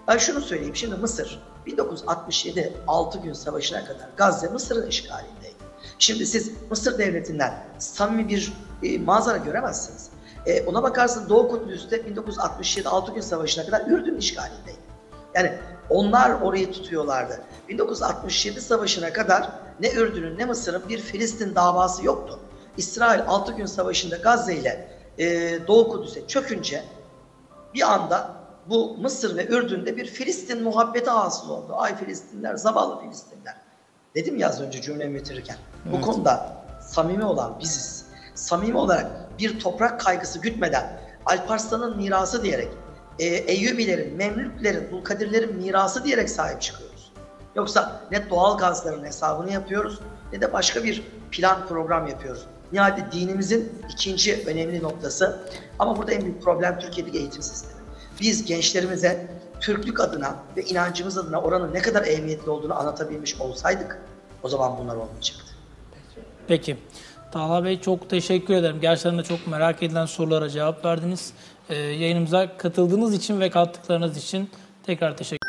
Ben şunu söyleyeyim. Şimdi Mısır 1967 6 gün savaşına kadar Gazze Mısır'ın işgalindeydi. Şimdi siz Mısır devletinden samimi bir manzara göremezsiniz. Ona bakarsın Doğu Kudüs'te 1967 6 gün savaşına kadar Ürdün işgalindeydi. Yani onlar orayı tutuyorlardı. 1967 savaşına kadar ne Ürdün'ün ne Mısır'ın bir Filistin davası yoktu. İsrail 6 gün savaşında Gazze ile Doğu Kudüs'e çökünce bir anda bu Mısır ve Ürdün'de bir Filistin muhabbeti hasıl oldu. Ay Filistinler, zavallı Filistinler. Dedim ya az önce cümlemi bitirirken. Evet. Bu konuda samimi olan biziz. Samimi olarak bir toprak kaygısı gütmeden Alparslan'ın mirası diyerek, Eyyubilerin, Memlüklerin, Dulkadirlerin mirası diyerek sahip çıkıyoruz. Yoksa ne doğal gazların hesabını yapıyoruz ne de başka bir plan program yapıyoruz. Nihayet dinimizin ikinci önemli noktası. Ama burada en büyük problem Türkiye'deki eğitim sistemi. Biz gençlerimize Türklük adına ve inancımız adına oranın ne kadar ehemmiyetli olduğunu anlatabilmiş olsaydık o zaman bunlar olmayacaktı. Peki. Talha Bey çok teşekkür ederim. Gerçekten de çok merak edilen sorulara cevap verdiniz. Yayınımıza katıldığınız için ve kattıklarınız için tekrar teşekkür ederim.